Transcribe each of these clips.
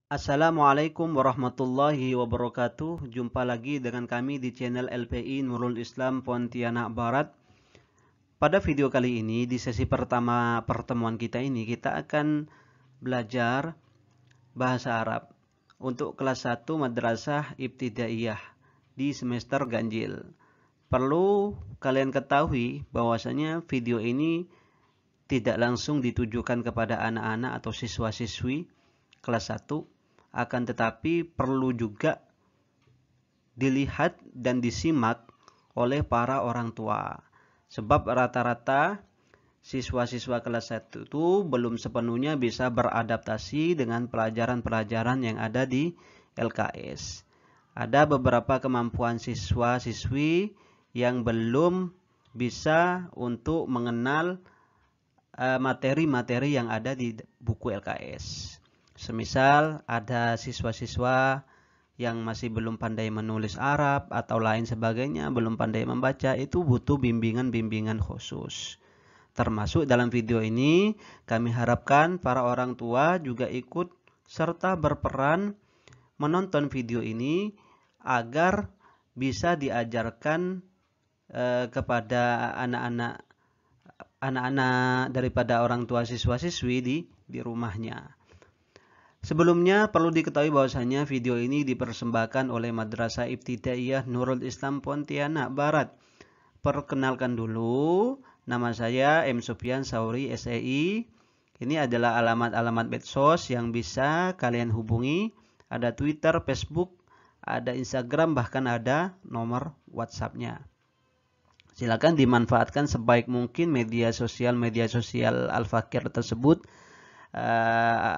Assalamualaikum warahmatullahi wabarakatuh. Jumpa lagi dengan kami di channel LPI Nurul Islam Pontianak Barat. Pada video kali ini, di sesi pertama pertemuan kita ini, kita akan belajar bahasa Arab untuk kelas 1 Madrasah Ibtidaiyah di semester ganjil. Perlu kalian ketahui bahwasanya video ini tidak langsung ditujukan kepada anak-anak atau siswa-siswi kelas 1, akan tetapi perlu juga dilihat dan disimak oleh para orang tua. Sebab rata-rata siswa-siswa kelas 1 itu belum sepenuhnya bisa beradaptasi dengan pelajaran-pelajaran yang ada di LKS. Ada beberapa kemampuan siswa-siswi yang belum bisa untuk mengenal materi-materi yang ada di buku LKS. Semisal ada siswa-siswa yang masih belum pandai menulis Arab atau lain sebagainya, belum pandai membaca, itu butuh bimbingan-bimbingan khusus. Termasuk dalam video ini, kami harapkan para orang tua juga ikut serta berperan menonton video ini agar bisa diajarkan kepada anak-anak daripada orang tua siswa-siswi di rumahnya. Sebelumnya perlu diketahui bahwasanya video ini dipersembahkan oleh Madrasah Ibtidaiyah Nurul Islam Pontianak Barat. Perkenalkan dulu, nama saya M. Sufyan Sauri SEI. Ini adalah alamat-alamat medsos yang bisa kalian hubungi. Ada Twitter, Facebook, ada Instagram, bahkan ada nomor WhatsApp-nya. Silakan dimanfaatkan sebaik mungkin media sosial Al-Fakir tersebut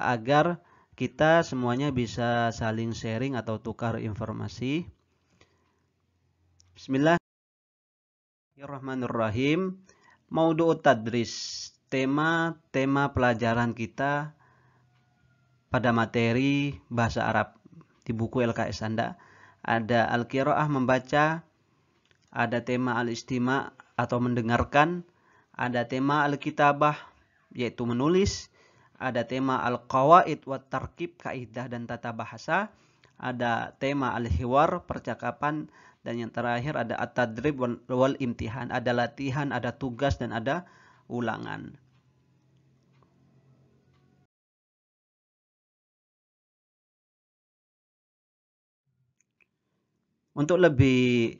agar kita semuanya bisa saling sharing atau tukar informasi. Bismillahirrahmanirrahim. Maudu'ut tadris, tema pelajaran kita pada materi bahasa Arab di buku LKS Anda. Ada al-qiraah membaca, ada tema al-istima' atau mendengarkan, ada tema al-kitabah yaitu menulis, ada tema al-qawaid wa tarkib, kaidah dan tata bahasa, ada tema al-hiwar, percakapan, dan yang terakhir ada at-tadrib wal imtihan, ada latihan, ada tugas, dan ada ulangan. Untuk lebih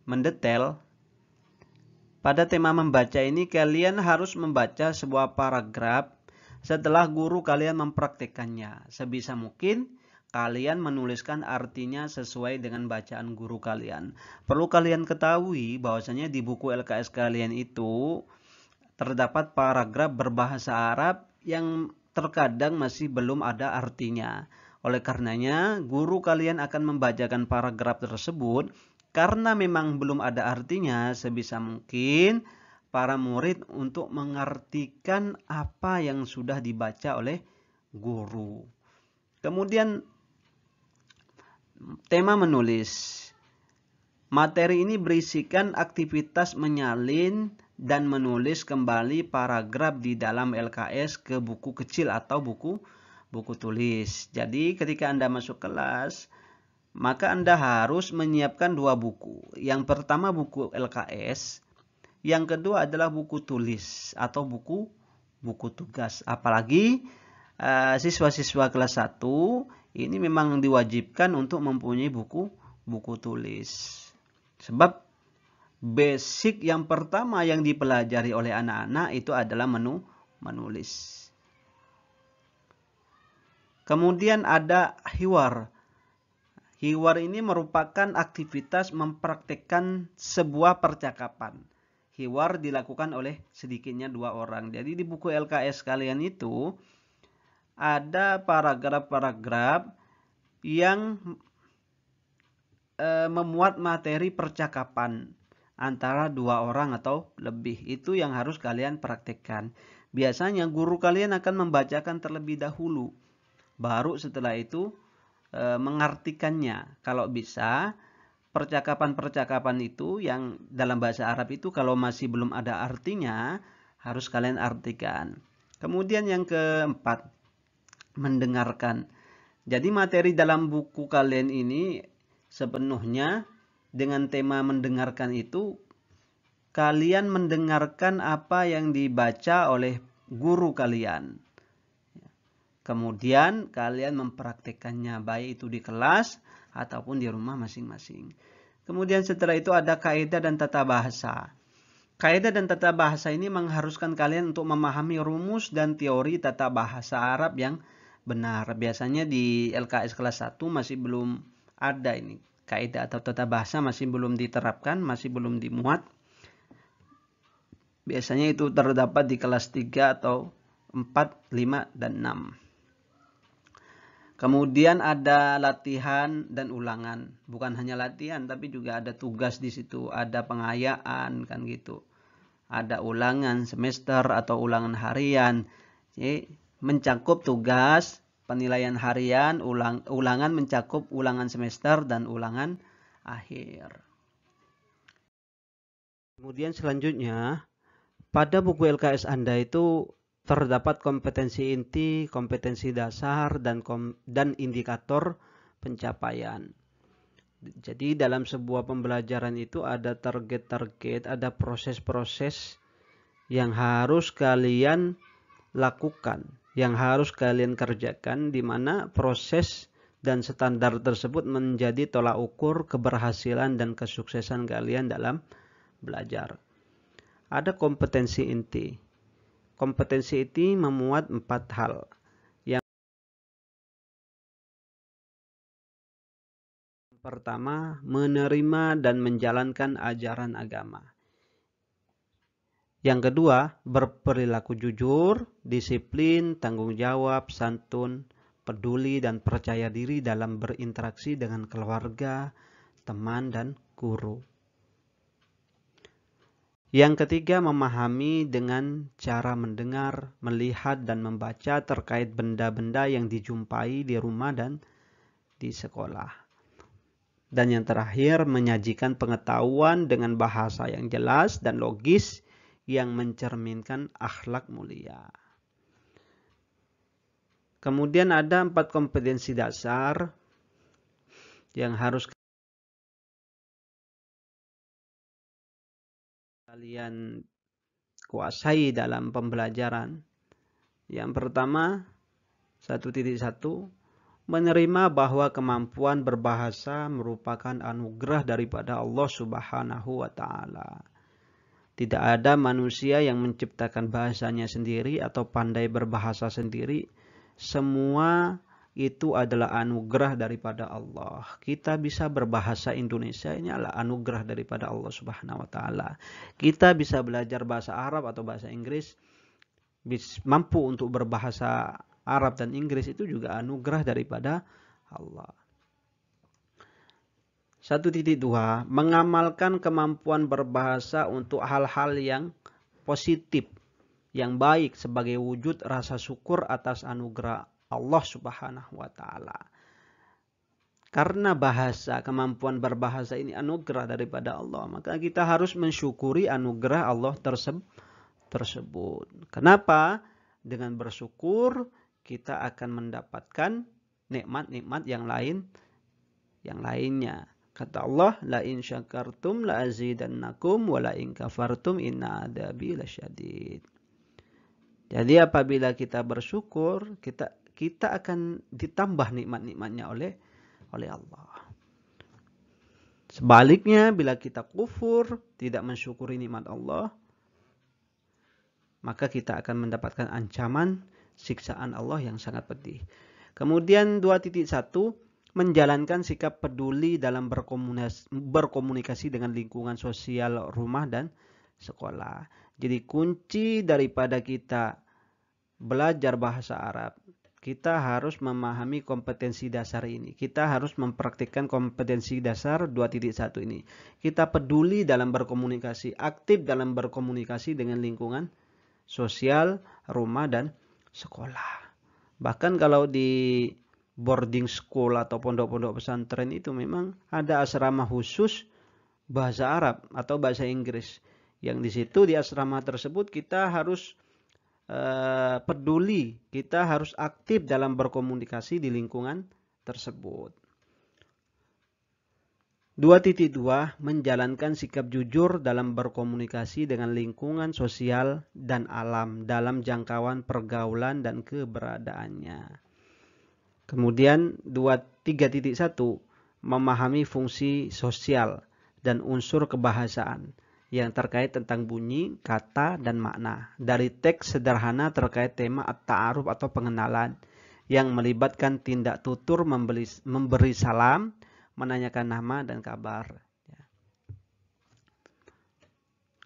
mendetail, pada tema membaca ini kalian harus membaca sebuah paragraf setelah guru kalian mempraktikkannya. Sebisa mungkin kalian menuliskan artinya sesuai dengan bacaan guru kalian. Perlu kalian ketahui bahwasanya di buku LKS kalian itu terdapat paragraf berbahasa Arab yang terkadang masih belum ada artinya. Oleh karenanya, guru kalian akan membacakan paragraf tersebut. Karena memang belum ada artinya, sebisa mungkin para murid untuk mengartikan apa yang sudah dibaca oleh guru. Kemudian tema menulis. Materi ini berisikan aktivitas menyalin dan menulis kembali paragraf di dalam LKS ke buku kecil atau buku tulis. Jadi ketika Anda masuk kelas, maka Anda harus menyiapkan dua buku. Yang pertama buku LKS, yang kedua adalah buku tulis atau buku tugas. Apalagi siswa-siswa kelas 1 ini memang diwajibkan untuk mempunyai buku tulis. Sebab basic yang pertama yang dipelajari oleh anak-anak itu adalah menulis. Kemudian ada hiwar. Hiwar ini merupakan aktivitas mempraktikkan sebuah percakapan. Hiwar dilakukan oleh sedikitnya 2 orang. Jadi di buku LKS kalian itu ada paragraf-paragraf yang memuat materi percakapan antara 2 orang atau lebih. Itu yang harus kalian praktikkan. Biasanya guru kalian akan membacakan terlebih dahulu. Baru setelah itu mengartikannya. Kalau bisa, percakapan-percakapan itu yang dalam bahasa Arab itu kalau masih belum ada artinya, harus kalian artikan. Kemudian yang keempat, mendengarkan. Jadi materi dalam buku kalian ini sepenuhnya dengan tema mendengarkan itu, kalian mendengarkan apa yang dibaca oleh guru kalian. Kemudian kalian mempraktekannya, baik itu di kelas ataupun di rumah masing-masing. Kemudian setelah itu ada kaidah dan tata bahasa. Kaidah dan tata bahasa ini mengharuskan kalian untuk memahami rumus dan teori tata bahasa Arab yang benar. Biasanya di LKS kelas 1 masih belum ada ini. Kaidah atau tata bahasa masih belum diterapkan, masih belum dimuat. Biasanya itu terdapat di kelas 3 atau 4, 5, dan 6. Kemudian ada latihan dan ulangan. Bukan hanya latihan, tapi juga ada tugas di situ. Ada pengayaan, kan gitu. Ada ulangan semester atau ulangan harian. Jadi, mencakup tugas, penilaian harian, ulangan mencakup ulangan semester dan ulangan akhir. Kemudian selanjutnya, pada buku LKS Anda itu terdapat kompetensi inti, kompetensi dasar, dan indikator pencapaian. Jadi dalam sebuah pembelajaran itu ada target-target, ada proses-proses yang harus kalian lakukan, yang harus kalian kerjakan, di mana proses dan standar tersebut menjadi tolak ukur keberhasilan dan kesuksesan kalian dalam belajar. Ada kompetensi inti. Kompetensi inti memuat 4 hal. Yang pertama, menerima dan menjalankan ajaran agama. Yang kedua, berperilaku jujur, disiplin, tanggung jawab, santun, peduli, dan percaya diri dalam berinteraksi dengan keluarga, teman, dan guru. Yang ketiga, memahami dengan cara mendengar, melihat, dan membaca terkait benda-benda yang dijumpai di rumah dan di sekolah. Dan yang terakhir, menyajikan pengetahuan dengan bahasa yang jelas dan logis yang mencerminkan akhlak mulia. Kemudian ada 4 kompetensi dasar yang harus kalian kuasai dalam pembelajaran. Yang pertama, 1.1, menerima bahwa kemampuan berbahasa merupakan anugerah daripada Allah Subhanahu wa Ta'ala. Tidak ada manusia yang menciptakan bahasanya sendiri atau pandai berbahasa sendiri. Semua itu adalah anugerah daripada Allah. Kita bisa berbahasa Indonesia, ini adalah anugerah daripada Allah Subhanahu wa Ta'ala. Kita bisa belajar bahasa Arab atau bahasa Inggris, mampu untuk berbahasa Arab dan Inggris, itu juga anugerah daripada Allah. 1.2, mengamalkan kemampuan berbahasa untuk hal-hal yang positif, yang baik, sebagai wujud rasa syukur atas anugerah Allah Subhanahu wa Ta'ala. Karena bahasa, kemampuan berbahasa ini anugerah daripada Allah, maka kita harus mensyukuri anugerah Allah tersebut. Kenapa? Dengan bersyukur kita akan mendapatkan nikmat-nikmat yang lainnya. Kata Allah, la in syakartum la azidannakum wa la in kafartum inna adabi lasyadid. Jadi apabila kita bersyukur, kita akan ditambah nikmat-nikmatnya oleh Allah. Sebaliknya, bila kita kufur, tidak mensyukuri nikmat Allah, maka kita akan mendapatkan ancaman siksaan Allah yang sangat pedih. Kemudian 2.1, menjalankan sikap peduli dalam berkomunikasi dengan lingkungan sosial rumah dan sekolah. Jadi kunci daripada kita belajar bahasa Arab, kita harus memahami kompetensi dasar ini. Kita harus mempraktikkan kompetensi dasar 2.1 ini. Kita peduli dalam berkomunikasi, aktif dalam berkomunikasi dengan lingkungan sosial, rumah, dan sekolah. Bahkan kalau di boarding school atau pondok-pondok pesantren itu memang ada asrama khusus bahasa Arab atau bahasa Inggris. Yang di situ di asrama tersebut kita harus peduli, kita harus aktif dalam berkomunikasi di lingkungan tersebut. 2.2 menjalankan sikap jujur dalam berkomunikasi dengan lingkungan sosial dan alam dalam jangkauan pergaulan dan keberadaannya. Kemudian 3.1 memahami fungsi sosial dan unsur kebahasaan yang terkait tentang bunyi, kata, dan makna dari teks sederhana terkait tema at-ta'aruf atau pengenalan yang melibatkan tindak tutur memberi salam, menanyakan nama dan kabar.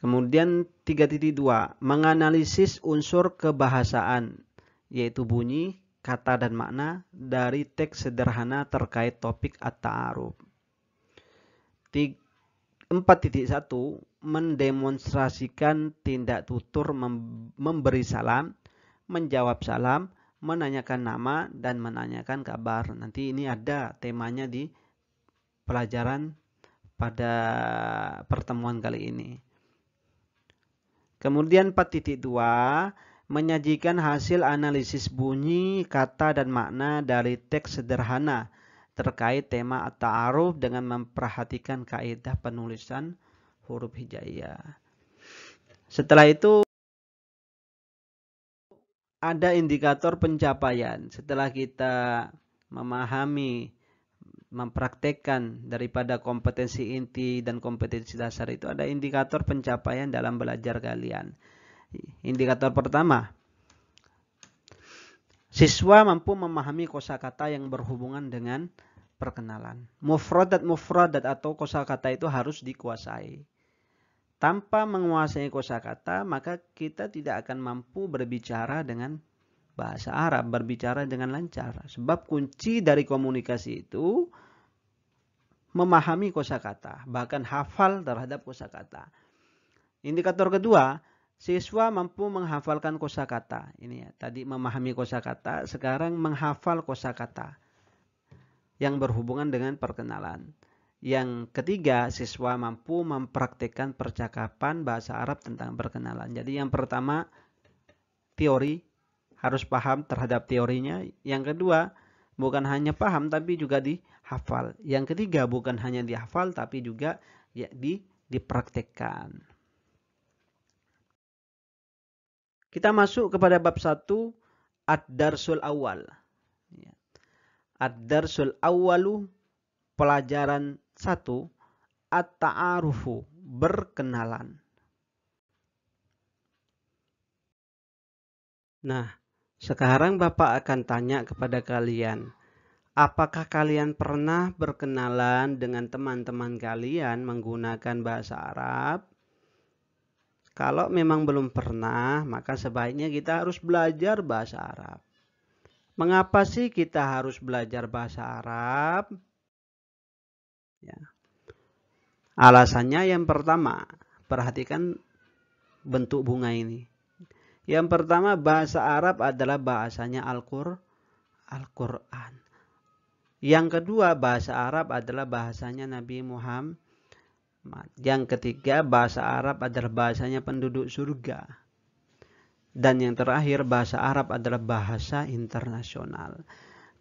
Kemudian 3.2 menganalisis unsur kebahasaan yaitu bunyi, kata dan makna dari teks sederhana terkait topik at-ta'aruf. 4.1 mendemonstrasikan tindak tutur memberi salam, menjawab salam, menanyakan nama dan menanyakan kabar. Nanti ini ada temanya di pelajaran pada pertemuan kali ini. Kemudian 4.2 menyajikan hasil analisis bunyi, kata dan makna dari teks sederhana terkait tema at-ta'aruf dengan memperhatikan kaidah penulisan huruf hijaiyah. Setelah itu ada indikator pencapaian. Setelah kita memahami, mempraktekkan daripada kompetensi inti dan kompetensi dasar itu, ada indikator pencapaian dalam belajar kalian. Indikator pertama, siswa mampu memahami kosakata yang berhubungan dengan perkenalan. Mufradat atau kosakata itu harus dikuasai. Tanpa menguasai kosakata, maka kita tidak akan mampu berbicara dengan bahasa Arab, berbicara dengan lancar. Sebab kunci dari komunikasi itu memahami kosakata, bahkan hafal terhadap kosakata. Indikator kedua, siswa mampu menghafalkan kosakata. Ini ya, tadi memahami kosakata, sekarang menghafal kosakata yang berhubungan dengan perkenalan. Yang ketiga, siswa mampu mempraktikkan percakapan bahasa Arab tentang perkenalan. Jadi yang pertama, teori, harus paham terhadap teorinya. Yang kedua, bukan hanya paham tapi juga dihafal. Yang ketiga, bukan hanya dihafal tapi juga ya, dipraktikkan. Kita masuk kepada bab 1, ad-darsul awal. Ad-darsul awalu, pelajaran 1, at-ta'arufu, berkenalan. Nah, sekarang Bapak akan tanya kepada kalian, apakah kalian pernah berkenalan dengan teman-teman kalian menggunakan bahasa Arab? Kalau memang belum pernah, maka sebaiknya kita harus belajar bahasa Arab. Mengapa sih kita harus belajar bahasa Arab? Ya. Alasannya yang pertama, perhatikan bentuk bunga ini. Yang pertama, bahasa Arab adalah bahasanya Al-Quran. Yang kedua, bahasa Arab adalah bahasanya Nabi Muhammad. Yang ketiga, bahasa Arab adalah bahasanya penduduk surga. Dan yang terakhir, bahasa Arab adalah bahasa internasional.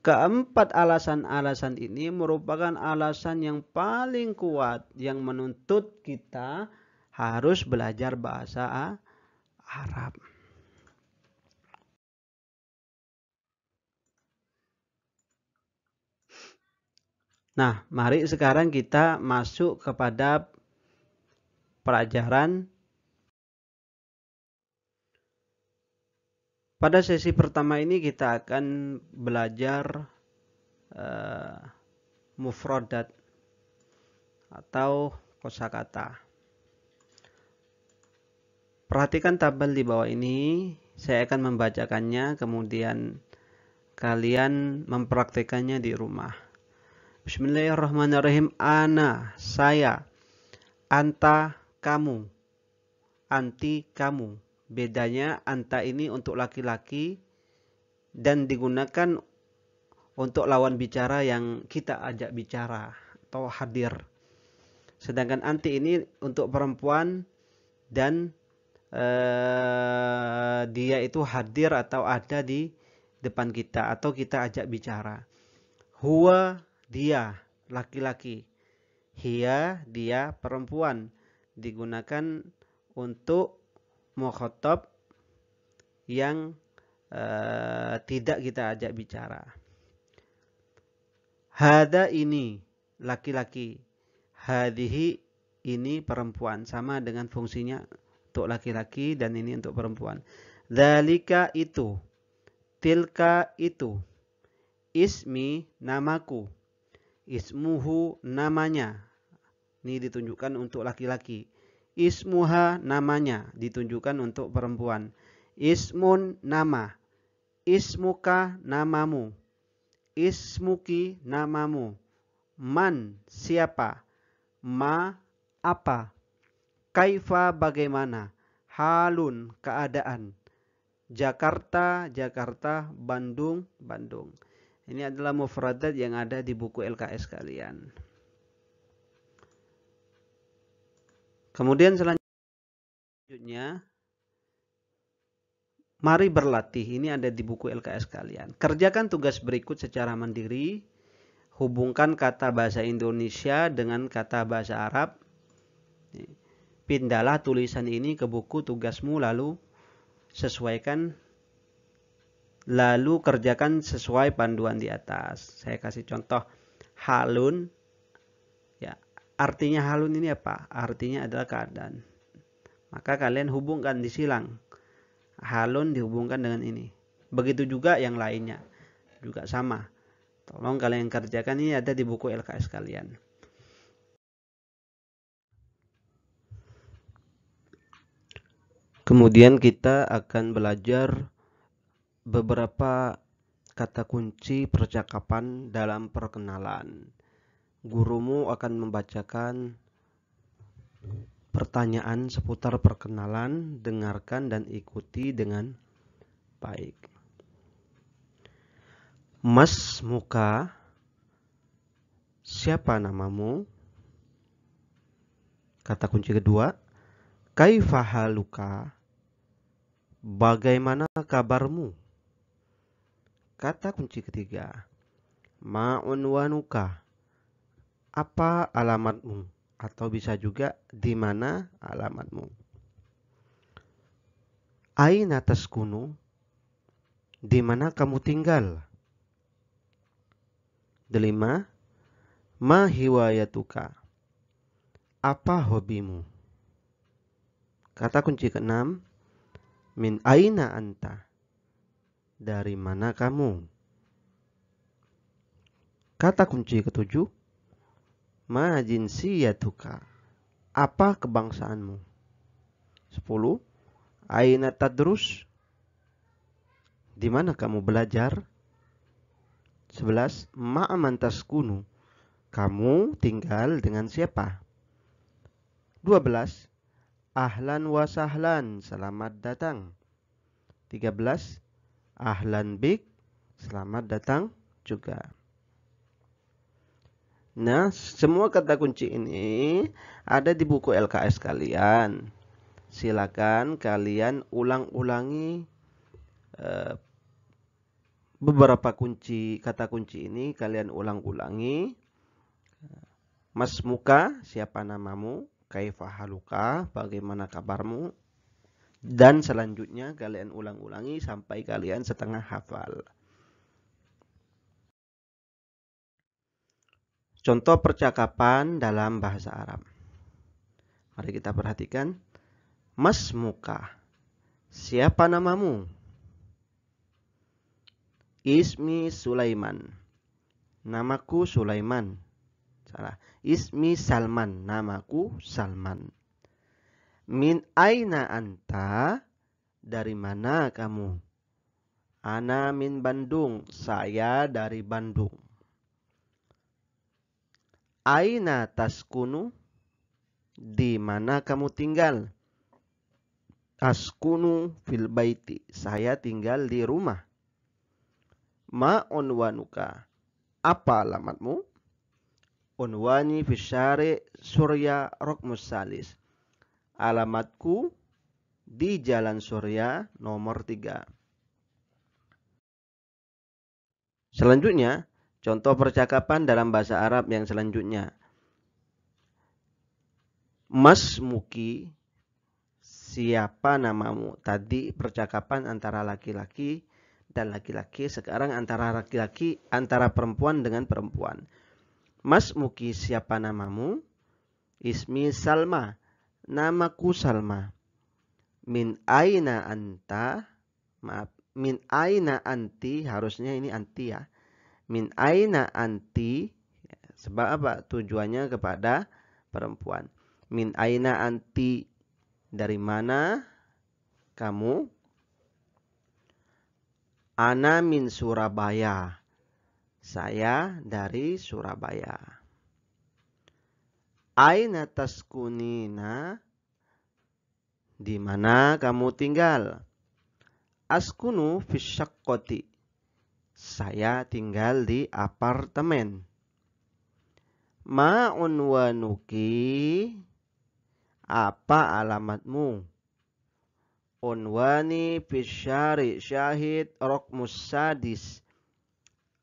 Keempat alasan-alasan ini merupakan alasan yang paling kuat yang menuntut kita harus belajar bahasa Arab. Nah, mari sekarang kita masuk kepada pelajaran. Pada sesi pertama ini kita akan belajar mufradat atau kosakata. Perhatikan tabel di bawah ini, saya akan membacakannya, kemudian kalian mempraktekannya di rumah. Bismillahirrahmanirrahim. Ana, saya. Anta, kamu. Anti, kamu. Bedanya anta ini untuk laki-laki dan digunakan untuk lawan bicara yang kita ajak bicara atau hadir. Sedangkan anti ini untuk perempuan dan dia itu hadir atau ada di depan kita atau kita ajak bicara. Huwa, dia, laki-laki. Hiya, dia, perempuan. Digunakan untuk mukhatab yang tidak kita ajak bicara. Hada, ini, laki-laki. Hadihi, ini perempuan. Sama dengan fungsinya untuk laki-laki dan ini untuk perempuan. Dzalika, itu. Tilka, itu. Ismi, namaku. Ismuhu, namanya. Ini ditunjukkan untuk laki-laki. Ismuha, namanya. Ditunjukkan untuk perempuan. Ismun, nama. Ismuka, namamu. Ismuki, namamu. Man, siapa. Ma, apa. Kaifa, bagaimana. Halun, keadaan. Jakarta, Jakarta. Bandung, Bandung. Ini adalah mufradat yang ada di buku LKS kalian. Kemudian selanjutnya, mari berlatih. Ini ada di buku LKS kalian. Kerjakan tugas berikut secara mandiri. Hubungkan kata bahasa Indonesia dengan kata bahasa Arab. Pindahlah tulisan ini ke buku tugasmu, lalu sesuaikan, lalu kerjakan sesuai panduan di atas. Saya kasih contoh. Halun, ya, artinya halun ini apa? Artinya adalah keadaan. Maka kalian hubungkan, disilang. Halun dihubungkan dengan ini. Begitu juga yang lainnya. Juga sama. Tolong kalian kerjakan, ini ada di buku LKS kalian. Kemudian kita akan belajar beberapa kata kunci percakapan dalam perkenalan. Gurumu akan membacakan pertanyaan seputar perkenalan, dengarkan dan ikuti dengan baik. Mas muka, siapa namamu? Kata kunci kedua, kaifa haluka, bagaimana kabarmu? Kata kunci ketiga, ma'unwanuka, apa alamatmu? Atau bisa juga di mana alamatmu. Aina taskunu, di mana kamu tinggal? Kelima, ma hiwayatuka, apa hobimu? Kata kunci keenam, min aina anta, dari mana kamu? Kata kunci ketujuh, ma jinsiyatuka, apa kebangsaanmu? 10. Aina tadrus, di mana kamu belajar? 11. Ma'aman taskunu, kamu tinggal dengan siapa? 12. Ahlan wa sahlan, selamat datang. 13. Ahlan bik, selamat datang juga. Nah, semua kata kunci ini ada di buku LKS kalian. Silakan kalian ulang-ulangi beberapa kata kunci ini, kalian ulang-ulangi. Mas muka, siapa namamu? Kaifa haluka, bagaimana kabarmu? Dan selanjutnya kalian ulang-ulangi sampai kalian setengah hafal. Contoh percakapan dalam bahasa Arab. Mari kita perhatikan. Mas muka, siapa namamu? Ismi Sulaiman, namaku Sulaiman. Salah. Ismi Salman, namaku Salman. Min aina anta, dari mana kamu? Ana min Bandung, saya dari Bandung. Aina taskunu, di mana kamu tinggal? Askunu fil baiti, saya tinggal di rumah. Ma unwanuka, apa alamatmu? Unwani fi syari Surya Rokmus Salis, alamatku di Jalan Surya nomor 3. Selanjutnya, contoh percakapan dalam bahasa Arab yang selanjutnya. Mas Muki, siapa namamu? Tadi percakapan antara laki-laki dan laki-laki, sekarang antara laki-laki, antara perempuan dengan perempuan. Mas Muki, siapa namamu? Ismi Salma, namaku Salma. Min aina anta, maaf, min aina anti, harusnya ini anti ya. Min aina anti, sebab apa? Tujuannya kepada perempuan. Min aina anti, dari mana kamu? Ana min Surabaya, saya dari Surabaya. Aina taskunina, di mana kamu tinggal? Askunu fisyakkoti, saya tinggal di apartemen. Ma unwanuki, apa alamatmu? Unwani fisyari syahid rokmus sadis,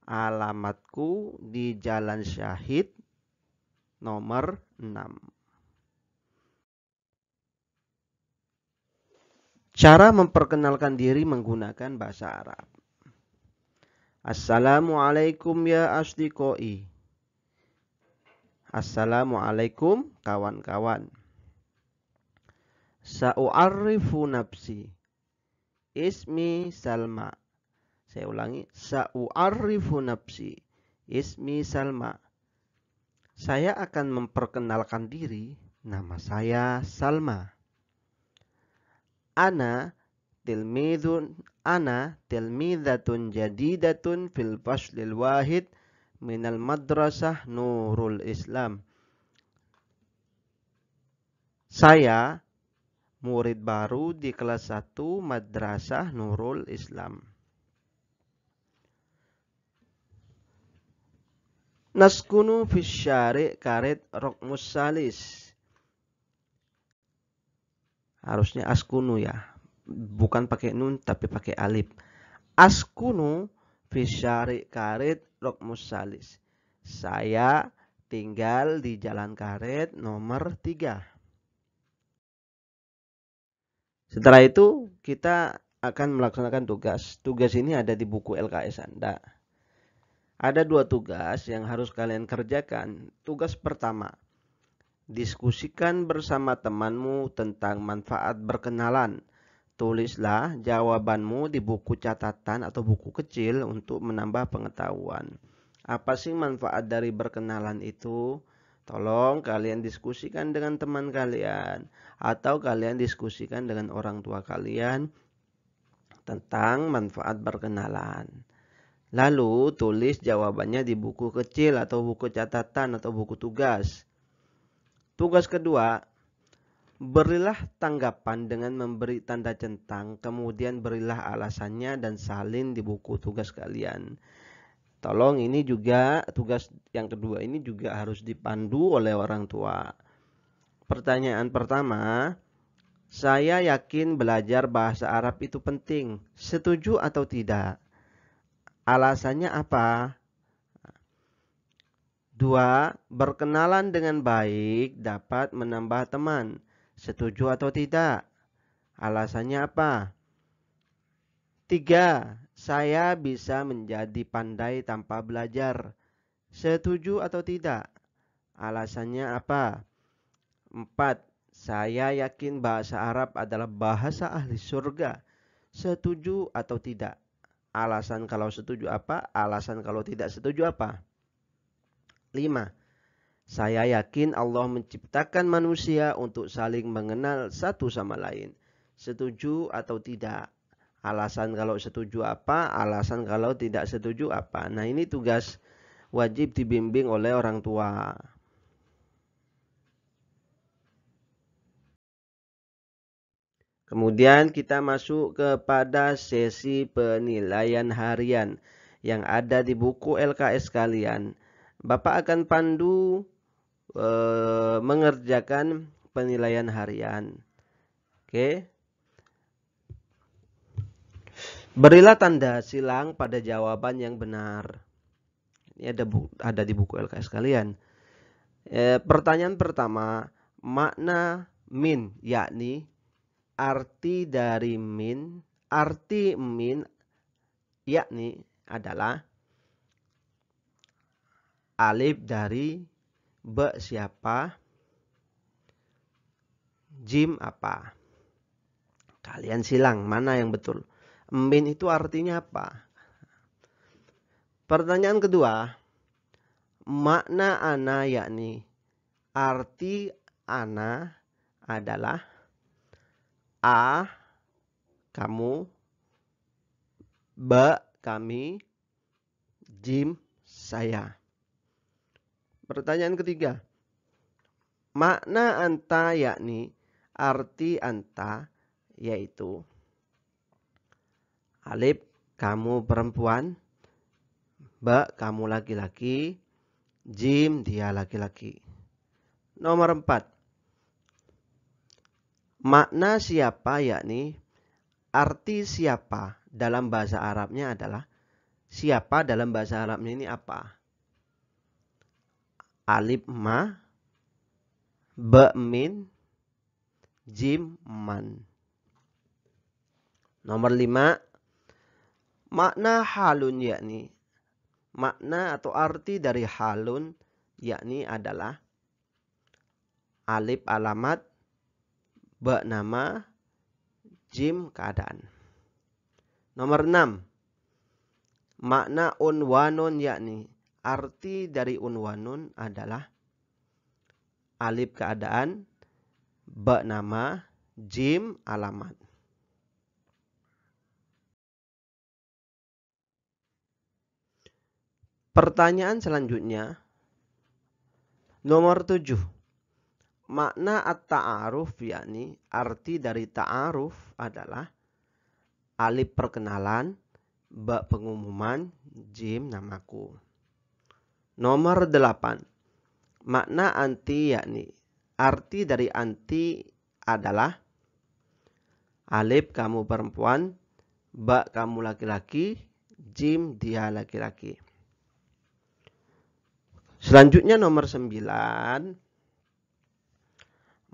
alamatku di Jalan Syahid nomor 6. Cara memperkenalkan diri menggunakan bahasa Arab. Assalamualaikum ya asdiqoi. Assalamualaikum kawan-kawan. Sa'u'arrifu nafsi. Ismi Salma. Saya ulangi. Sa'u'arrifu nafsi. Ismi Salma. Saya akan memperkenalkan diri. Nama saya Salma. Ana tilmidatun jadidatun fil faslil wahid minal madrasah Nurul Islam. Saya murid baru di kelas 1 Madrasah Nurul Islam. Naskunu fisyari karet rokmus salis. Harusnya askunu ya. Bukan pakai nun tapi pakai alif. Askunu fisyari karet rokmus salis. Saya tinggal di Jalan Karet nomor 3. Setelah itu kita akan melaksanakan tugas. Tugas ini ada di buku LKS Anda. Ada 2 tugas yang harus kalian kerjakan. Tugas pertama, diskusikan bersama temanmu tentang manfaat berkenalan. Tulislah jawabanmu di buku catatan atau buku kecil untuk menambah pengetahuan. Apa sih manfaat dari berkenalan itu? Tolong kalian diskusikan dengan teman kalian atau kalian diskusikan dengan orang tua kalian tentang manfaat berkenalan. Lalu tulis jawabannya di buku kecil atau buku catatan atau buku tugas. Tugas kedua, berilah tanggapan dengan memberi tanda centang, kemudian berilah alasannya dan salin di buku tugas kalian. Tolong ini juga tugas yang kedua ini juga harus dipandu oleh orang tua. Pertanyaan pertama, saya yakin belajar bahasa Arab itu penting. Setuju atau tidak? Alasannya apa? 2. Berkenalan dengan baik dapat menambah teman. Setuju atau tidak? Alasannya apa? 3. Saya bisa menjadi pandai tanpa belajar. Setuju atau tidak? Alasannya apa? 4. Saya yakin bahasa Arab adalah bahasa ahli surga. Setuju atau tidak? Alasan kalau setuju apa? Alasan kalau tidak setuju apa? 5. Saya yakin Allah menciptakan manusia untuk saling mengenal satu sama lain. Setuju atau tidak? Alasan kalau setuju apa? Alasan kalau tidak setuju apa? Nah, ini tugas wajib dibimbing oleh orang tua. Kemudian kita masuk kepada sesi penilaian harian yang ada di buku LKS kalian. Bapak akan pandu mengerjakan penilaian harian. Oke. Berilah tanda silang pada jawaban yang benar. Ini ada di buku LKS kalian. Pertanyaan pertama, makna min, yakni arti min yakni adalah alif dari be siapa, jim apa. Kalian silang mana yang betul. Min itu artinya apa? Pertanyaan kedua, makna ana yakni arti ana adalah a kamu, ba kami, jim saya. Pertanyaan ketiga, makna anta yakni arti anta yaitu alif kamu perempuan, ba kamu laki-laki, jim dia laki-laki. Nomor 4, makna siapa yakni arti siapa dalam bahasa Arabnya adalah siapa dalam bahasa Arabnya ini apa? Alif ma, ba min, jim man. Nomor 5, makna halun yakni makna atau arti dari halun yakni adalah alif alamat, ba nama, jim keadaan. Nomor 6, makna unwanun yakni arti dari unwanun adalah alif keadaan, ba nama, jim alamat. Pertanyaan selanjutnya, nomor 7. Makna at-ta'aruf yakni arti dari ta'aruf adalah alif perkenalan, ba pengumuman, jim namaku. Nomor 8. Makna anti yakni arti dari anti adalah alif kamu perempuan, ba kamu laki-laki, jim dia laki-laki. Selanjutnya nomor 9.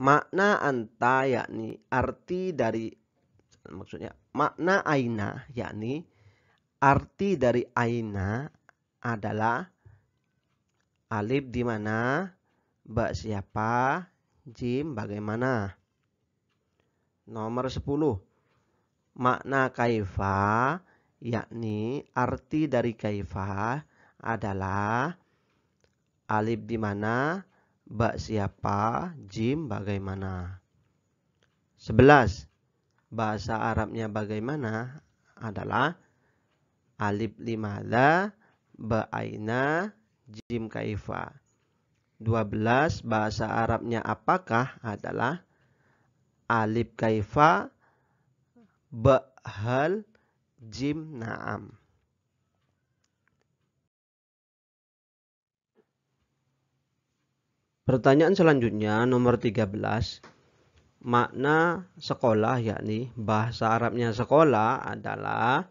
Makna anta yakni arti dari makna aina yakni arti dari aina adalah alif di mana, ba siapa, jim bagaimana. Nomor 10. Makna kaifa yakni arti dari kaifa adalah alif di mana, ba siapa, jim bagaimana. 11. Bahasa Arabnya bagaimana adalah alif limadha, ba aina, jim kaifa. 12. Bahasa Arabnya apakah adalah alif kaifa, ba hal, jim na'am. Pertanyaan selanjutnya nomor 13. Makna sekolah yakni bahasa Arabnya sekolah adalah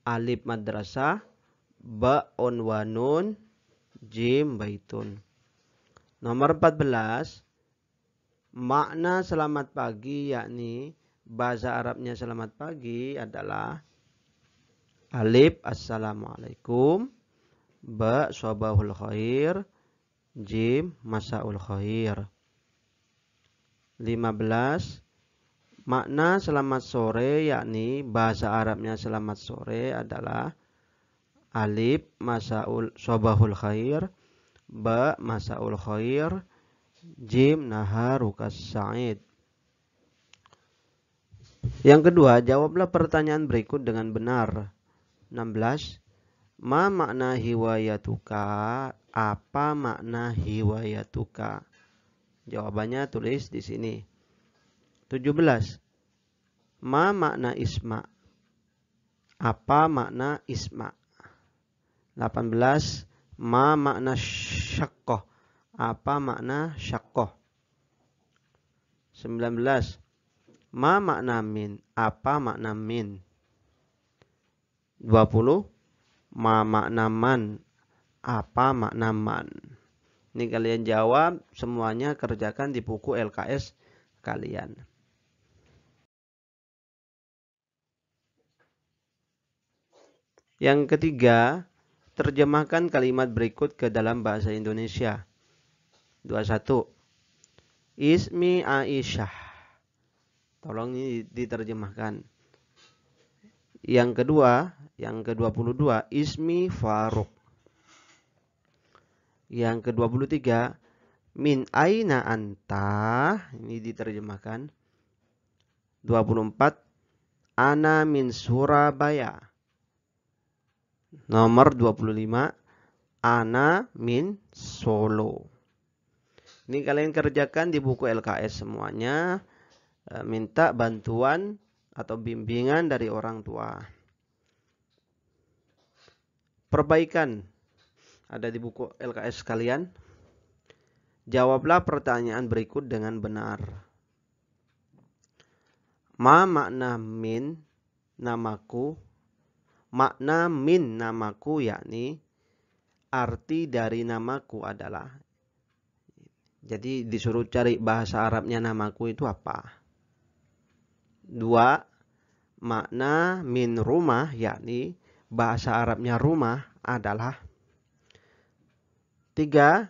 alif madrasah, ba unwanun, jim baitun. Nomor 14. Makna selamat pagi yakni bahasa Arabnya selamat pagi adalah alif assalamualaikum, ba sabahul khair, jim masaul khair. 15. Makna selamat sore yakni bahasa Arabnya selamat sore adalah alif masaul sabahul khair, ba masaul khair, jim naharukas sa'id. Yang kedua, jawablah pertanyaan berikut dengan benar. 16. Ma makna hiwayatuka? Apa makna hiwayatuka? Jawabannya tulis di sini. 17. Ma makna isma? Apa makna isma? 18. Ma makna syaqqah? Apa makna syaqqah? 19. Ma makna min? Apa makna min? 20. Ma makna man? Apa makna man? Ini kalian jawab, semuanya kerjakan di buku LKS kalian. Yang ketiga, terjemahkan kalimat berikut ke dalam bahasa Indonesia. 21. Ismi Aisyah. Tolong ini diterjemahkan. Yang kedua, yang ke-22, Ismi Faruk. Yang ke-23, min aina anta. Ini diterjemahkan. 24, ana min Surabaya. Nomor 25, ana min Solo. Ini kalian kerjakan di buku LKS semuanya. Minta bantuan atau bimbingan dari orang tua. Perbaikan ada di buku LKS kalian. Jawablah pertanyaan berikut dengan benar. Ma makna min? Namaku. Makna min namaku yakni arti dari namaku adalah. Jadi disuruh cari bahasa Arabnya namaku itu apa? 2. Makna min rumah yakni bahasa Arabnya rumah adalah. 3.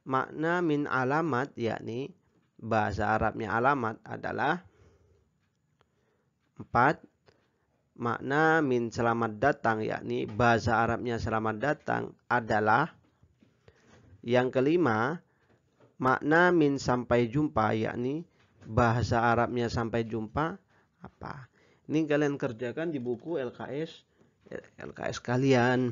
Makna min alamat yakni bahasa Arabnya alamat adalah. 4. Makna min selamat datang yakni bahasa Arabnya selamat datang adalah. Yang kelima, makna min sampai jumpa yakni bahasa Arabnya sampai jumpa apa? Ini kalian kerjakan di buku LKS kalian.